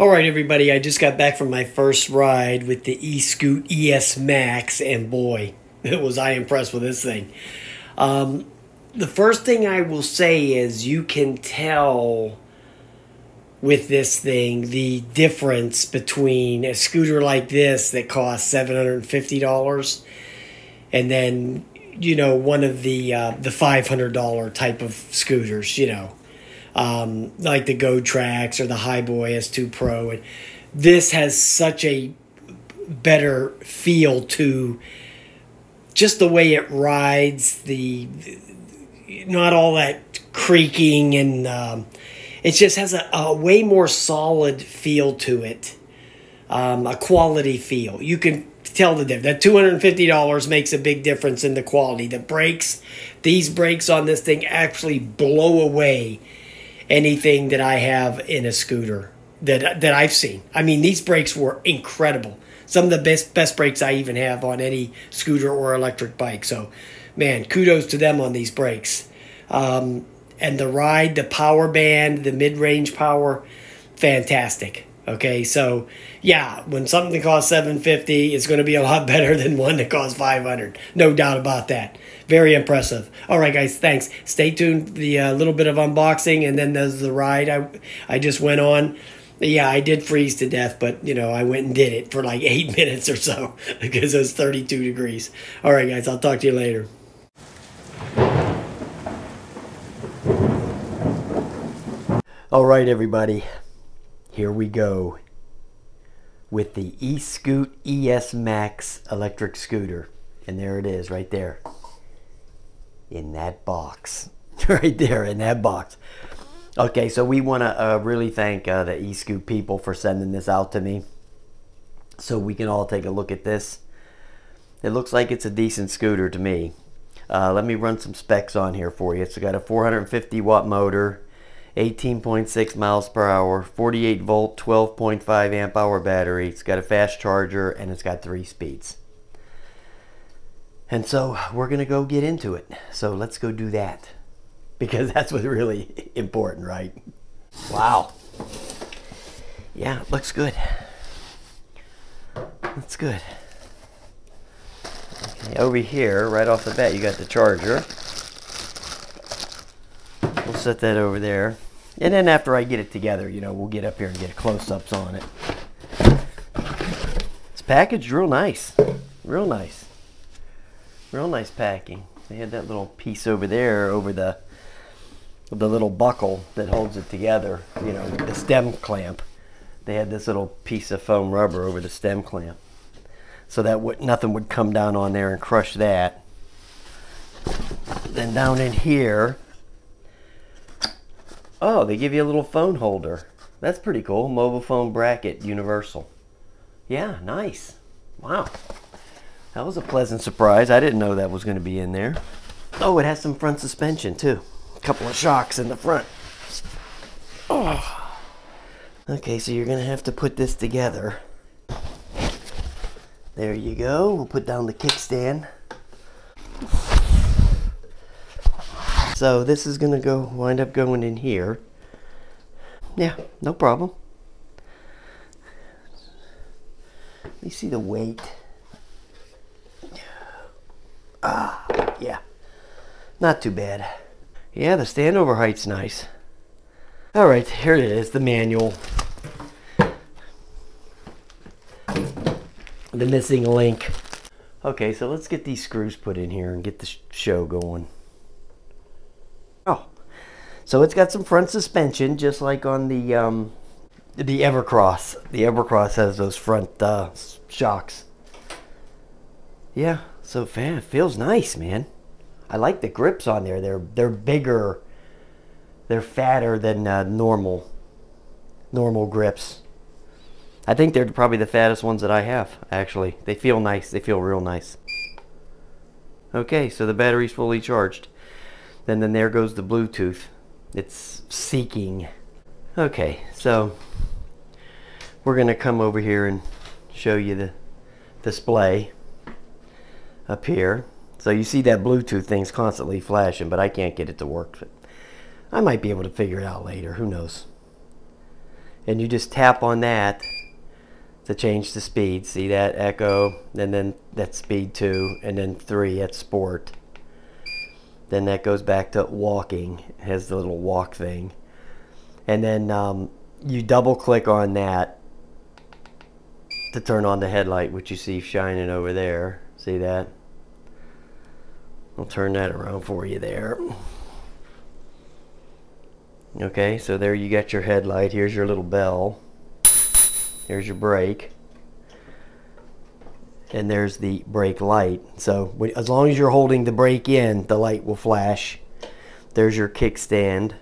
All right, everybody, I just got back from my first ride with the ESKUTE ES Max, and boy, was I impressed with this thing. The first thing I will say is you can tell with this thing the difference between a scooter like this that costs $750 and then, you know, one of the $500 type of scooters, you know. Like the Go Tracks or the Highboy S2 Pro. And this has such a better feel to just the way it rides, not all that creaking, and it just has a way more solid feel to it, a quality feel. You can tell the difference. That $250 makes a big difference in the quality. The brakes, these brakes on this thing actually blow away anything that I have in a scooter that I've seen. I mean, these brakes were incredible. Some of the best brakes I even have on any scooter or electric bike. So, man, kudos to them on these brakes. And the ride, the power band, the mid-range power, fantastic. Okay, so yeah, when something costs $750, it's going to be a lot better than one that costs $500. No doubt about that. Very impressive. All right, guys, thanks. Stay tuned. The little bit of unboxing, and then there's the ride I just went on. Yeah, I did freeze to death, but, you know, I went and did it for like 8 minutes or so because it was 32 degrees. All right, guys, I'll talk to you later. All right, everybody. Here we go with the ESKUTE ES Max electric scooter. And there it is right there. In that box. Right there in that box. Okay, so we want to really thank the ESKUTE people for sending this out to me, so we can all take a look at this. It looks like it's a decent scooter to me. Let me run some specs on here for you. It's got a 450 watt motor, 18.6 miles per hour, 48 volt, 12.5 amp hour battery. It's got a fast charger, and it's got 3 speeds. And so we're going to go get into it. So let's go do that, because that's what's really important, right? Wow. Yeah, it looks good. That's good. Okay, over here, right off the bat, you got the charger. We'll set that over there. And then after I get it together, you know, we'll get up here and get close-ups on it. It's packaged real nice. Real nice. Real nice packing. They had that little piece over there over the little buckle that holds it together, you know, the stem clamp. They had this little piece of foam rubber over the stem clamp, so that nothing would come down on there and crush that. Then down in here, oh, they give you a little phone holder. That's pretty cool. Mobile phone bracket, universal. Yeah, nice. Wow. That was a pleasant surprise. I didn't know that was going to be in there. Oh, it has some front suspension too. A couple of shocks in the front. Oh. Okay, so you're going to have to put this together. There you go. We'll put down the kickstand. So this is going to wind up going in here. Yeah, no problem. Let me see the weight. Ah, yeah. Not too bad. Yeah, the standover height's nice. All right, here it is, the manual. The missing link. Okay, so let's get these screws put in here and get the show going. Oh, so it's got some front suspension, just like on the Evercross. The Evercross has those front shocks. Yeah, so it feels nice, man. I like the grips on there. They're bigger. They're fatter than normal grips. I think they're probably the fattest ones that I have, actually. They feel nice. They feel real nice. Okay, so the battery's fully charged. Then there goes the Bluetooth. It's seeking. Okay, so we're going to come over here and show you the display up here. So you see that Bluetooth thing's constantly flashing, but I can't get it to work. I might be able to figure it out later. Who knows? and you just tap on that to change the speed. See that? Echo, and then that's speed 2, and then 3, that's sport. Then that goes back to walking. It has the little walk thing. And then you double click on that to turn on the headlight, which you see shining over there. See that? I'll turn that around for you there. Okay, so there you got your headlight. Here's your little bell. Here's your brake. And there's the brake light. So as long as you're holding the brake in, the light will flash. There's your kickstand.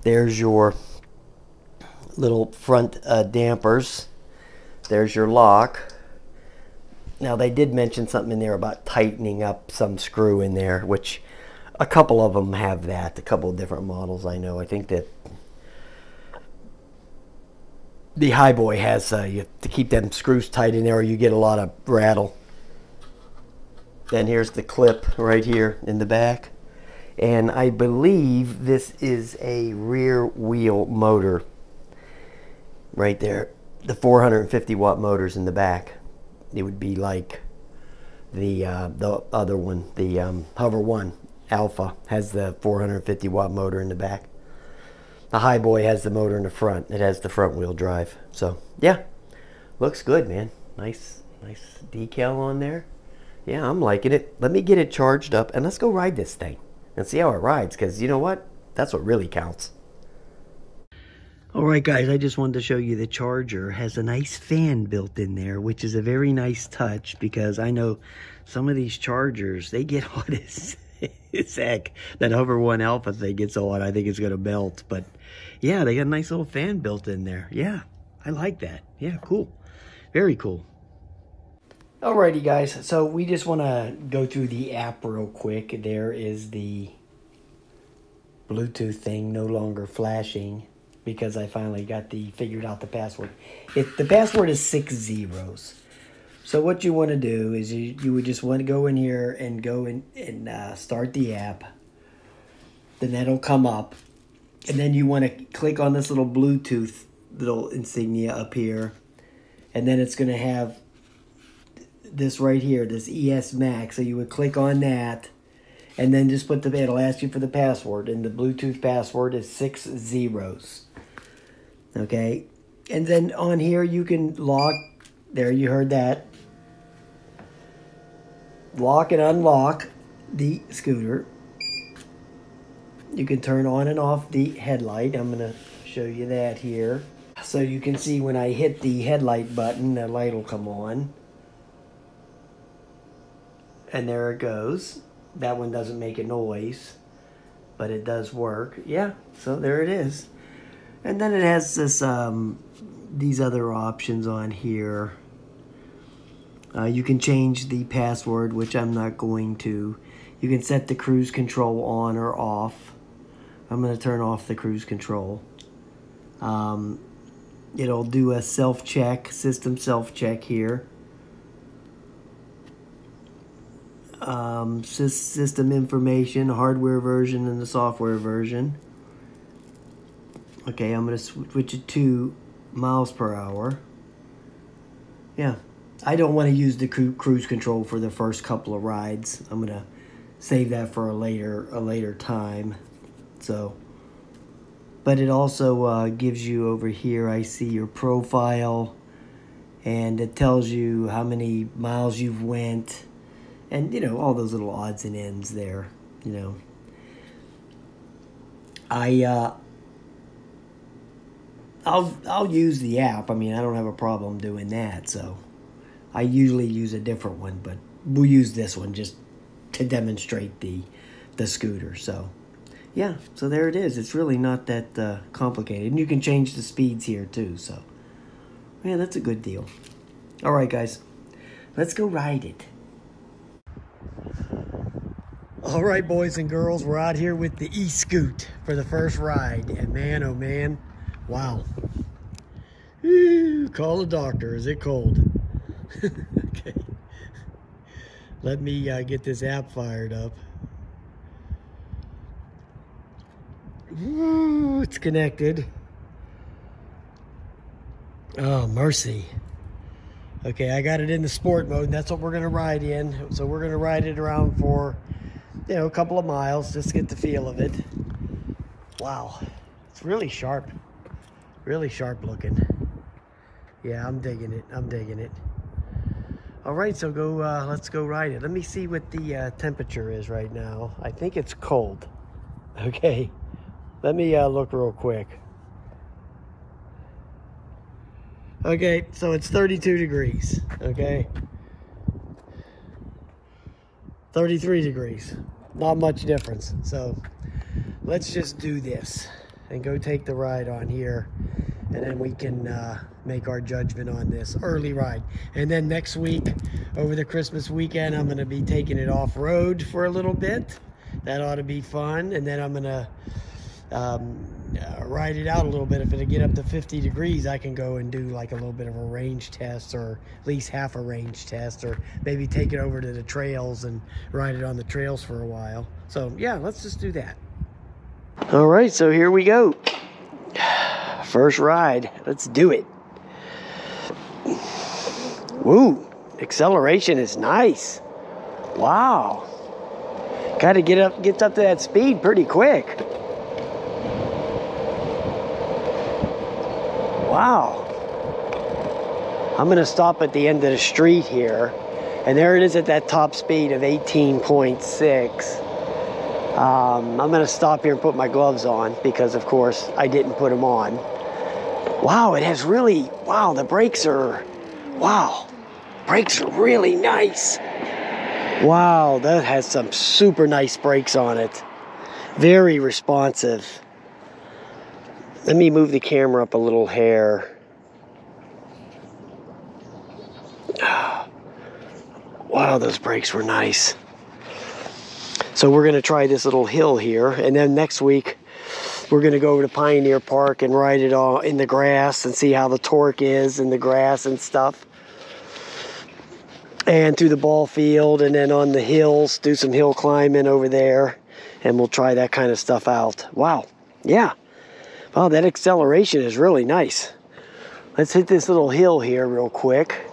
There's your little front dampers. There's your lock. Now they did mention something in there about tightening up some screw in there, which a couple of them have that. A couple of different models I know. I think that the Highboy has, you have to keep them screws tight in there or you get a lot of rattle. Then here's the clip right here in the back. And I believe this is a rear wheel motor right there. The 450 watt motors in the back. It would be like the other one, the Hover 1 Alpha has the 450 watt motor in the back. The Highboy has the motor in the front. It has the front wheel drive. So yeah, looks good, man. Nice decal on there. Yeah, I'm liking it. Let me get it charged up and let's go ride this thing and see how it rides, because you know what? That's what really counts. Alright guys, I just wanted to show you the charger has a nice fan built in there, which is a very nice touch, because I know some of these chargers, they get hot as heck. That Hover 1 Alpha thing gets so hot, I think it's going to melt. But yeah, they got a nice little fan built in there. Yeah, I like that. Yeah, cool. Very cool. Alrighty guys, so we just want to go through the app real quick. There is the Bluetooth thing no longer flashing because I finally got figured out the password. The password is 6 zeros. So what you want to do is you would just want to go in here and start the app. Then that'll come up. And then you want to click on this little Bluetooth little insignia up here. And then it's going to have this right here, this ES Max. So you would click on that. And then just it'll ask you for the password. And the Bluetooth password is 6 zeros. Okay. And then on here you can lock. There, you heard that. Lock and unlock the scooter. You can turn on and off the headlight. I'm going to show you that here. So you can see when I hit the headlight button, the light will come on. And there it goes. That one doesn't make a noise, but it does work. Yeah, so there it is. And then it has this these other options on here. You can change the password, which I'm not going to. You can set the cruise control on or off. I'm going to turn off the cruise control. It'll do a self-check, system self-check here. System information, hardware version, and the software version. Okay, I'm going to switch it to miles per hour. Yeah. I don't want to use the cruise control for the first couple of rides. I'm going to save that for a later time. So, but it also gives you over here, I see your profile, and it tells you how many miles you've went, and you know, all those little odds and ends there, you know. I'll use the app. I mean, I don't have a problem doing that, so I usually use a different one, but we'll use this one just to demonstrate the scooter. So yeah, so there it is. It's really not that complicated, and you can change the speeds here too. So yeah, that's a good deal. All right, guys, let's go ride it. All right, boys and girls, we're out here with the ESKUTE for the first ride, and man, oh man, wow. Ooh, call the doctor. Is it cold? Okay. Let me get this app fired up. Ooh, it's connected. Oh, mercy. Okay, I got it in the sport mode, and that's what we're going to ride in. So we're going to ride it around for, you know, a couple of miles, just to get the feel of it. Wow. It's really sharp. Really sharp looking. Yeah, I'm digging it. I'm digging it. All right, so let's go ride it. Let me see what the temperature is right now. I think it's cold. Okay. Let me look real quick. Okay, so it's 32 degrees, okay? 33 degrees, not much difference. So let's just do this and go take the ride on here, and then we can make our judgment on this early ride. And then next week, over the Christmas weekend, I'm gonna be taking it off-road for a little bit. That ought to be fun. And then I'm gonna ride it out a little bit. If it'll get up to 50 degrees, I can go and do like a little bit of a range test, or at least half a range test, or maybe take it over to the trails and ride it on the trails for a while. So yeah, let's just do that. All right, so here we go. First ride, let's do it. Woo, acceleration is nice. Wow. Gotta gets up to that speed pretty quick. Wow. I'm gonna stop at the end of the street here, and there it is at that top speed of 18.6. I'm gonna stop here and put my gloves on because, of course, I didn't put them on. Wow, it has really, wow, the brakes are, wow, brakes are really nice. Wow, that has some super nice brakes on it. Very responsive. Let me move the camera up a little hair. Wow, those brakes were nice. So we're gonna try this little hill here, and then next week we're gonna go over to Pioneer Park and ride it all in the grass and see how the torque is in the grass and stuff. And through the ball field, and then on the hills, do some hill climbing over there, and we'll try that kind of stuff out. Wow, yeah. Wow, that acceleration is really nice. Let's hit this little hill here real quick.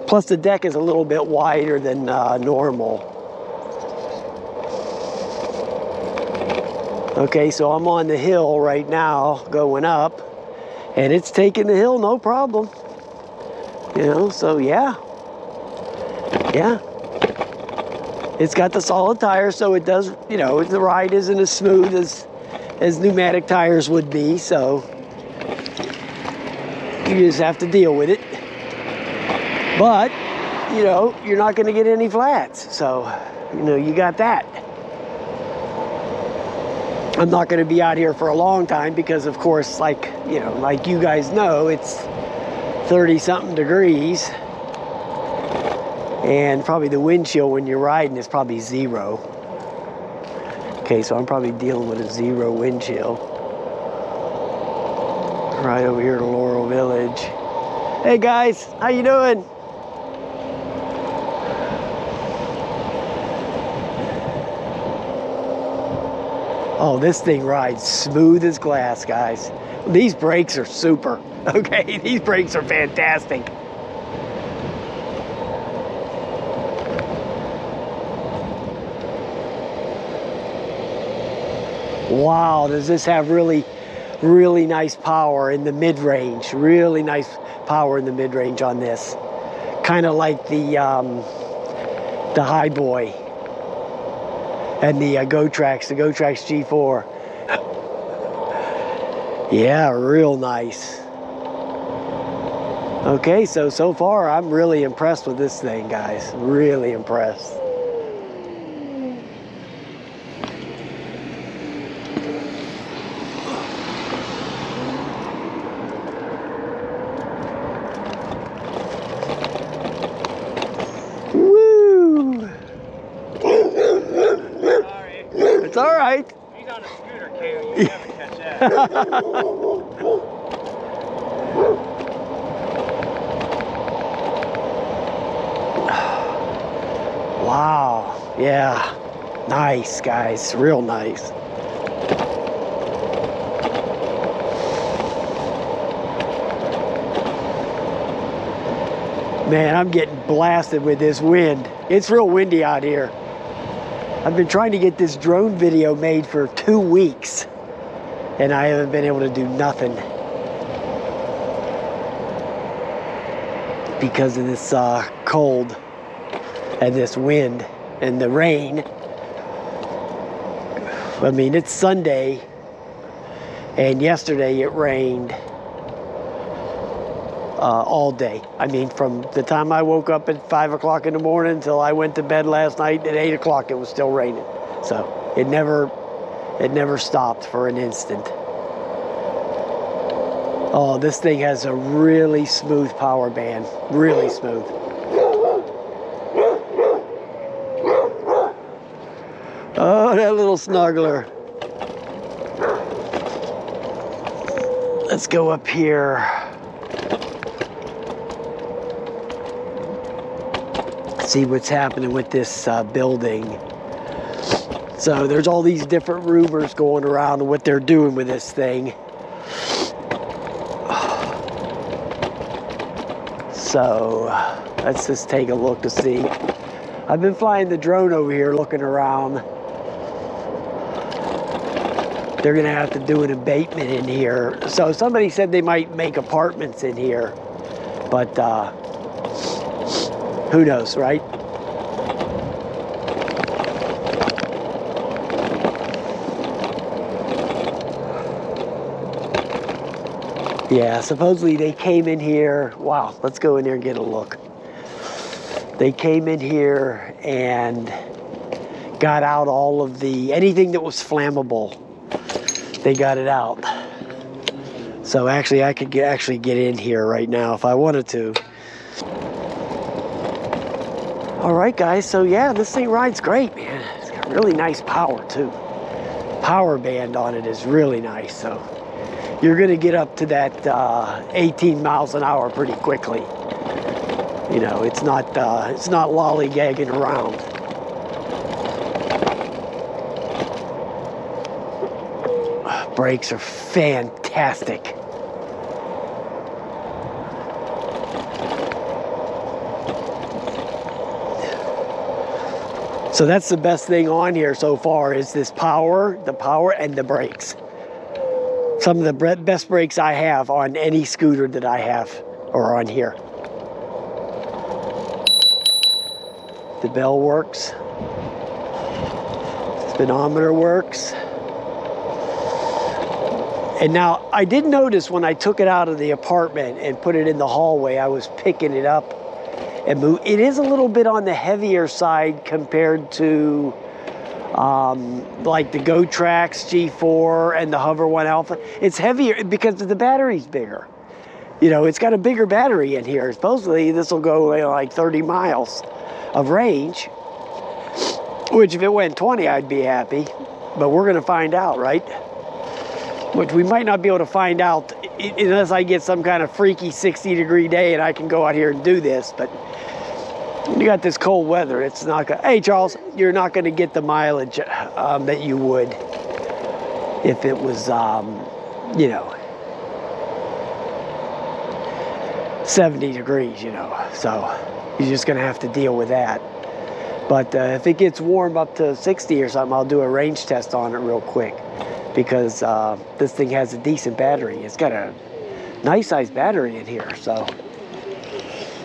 Plus the deck is a little bit wider than normal. Okay, so I'm on the hill right now, going up, and it's taking the hill no problem. You know, so yeah. Yeah. It's got the solid tires, so it does, you know, the ride isn't as smooth as pneumatic tires would be, so you just have to deal with it. But, you know, you're not going to get any flats, so, you know, you got that. I'm not going to be out here for a long time because, of course, like, you know, like you guys know, it's 30-something degrees. And probably the wind chill when you're riding is probably 0. Okay, so I'm probably dealing with a 0 wind chill. Right over here to Laurel Village. Hey guys, how you doing? Oh, this thing rides smooth as glass, guys. These brakes are super. Okay, these brakes are fantastic. Wow, does this have really, really nice power in the mid-range. Really nice power in the mid-range on this. Kind of like the Highboy and the GoTrax G4. Yeah, real nice. Okay, so far I'm really impressed with this thing, guys. Really impressed. It's all right. He's on a scooter, Kale. You never catch that. Wow. Yeah. Nice, guys. Real nice. Man, I'm getting blasted with this wind. It's real windy out here. I've been trying to get this drone video made for 2 weeks, and I haven't been able to do nothing because of this cold and this wind and the rain. I mean, it's Sunday, and yesterday it rained all day. I mean, from the time I woke up at 5 o'clock in the morning until I went to bed last night at 8 o'clock, it was still raining. So it never stopped for an instant. Oh, this thing has a really smooth power band, really smooth. Oh, that little snuggler. Let's go up here. See what's happening with this building. So there's all these different rumors going around of what they're doing with this thing. So let's just take a look to see. I've been flying the drone over here looking around. They're gonna have to do an abatement in here. So somebody said they might make apartments in here, but who knows, right? Yeah, supposedly they came in here. Wow, let's go in there and get a look. They came in here and got out all of anything that was flammable. They got it out. So actually, I could actually get in here right now if I wanted to. All right, guys, so yeah, this thing rides great, man. It's got really nice power, too. Power band on it is really nice, so you're gonna get up to that 18 miles an hour pretty quickly. You know, it's not lollygagging around. Brakes are fantastic. So that's the best thing on here so far is this power, the power and the brakes. Some of the best brakes I have on any scooter that I have are on here. The bell works. The speedometer works. And now I did notice when I took it out of the apartment and put it in the hallway, I was picking it up and move. It is a little bit on the heavier side compared to like the Go Trax G4 and the Hover 1 Alpha. It's heavier because the battery's bigger. You know, it's got a bigger battery in here. Supposedly this will go like 30 miles of range, which if it went 20, I'd be happy. But we're gonna find out, right? Which we might not be able to find out unless I get some kind of freaky 60-degree day and I can go out here and do this. But when you got this cold weather, it's not gonna, hey Charles, you're not gonna get the mileage that you would if it was, you know, 70 degrees, you know. So you're just gonna have to deal with that. But if it gets warm up to 60 or something, I'll do a range test on it real quick. Because this thing has a decent battery. It's got a nice sized battery in here, so.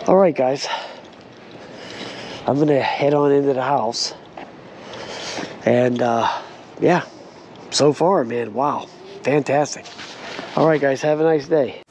All right, guys. I'm gonna head on into the house. And yeah, so far, man, wow, fantastic. All right, guys, have a nice day.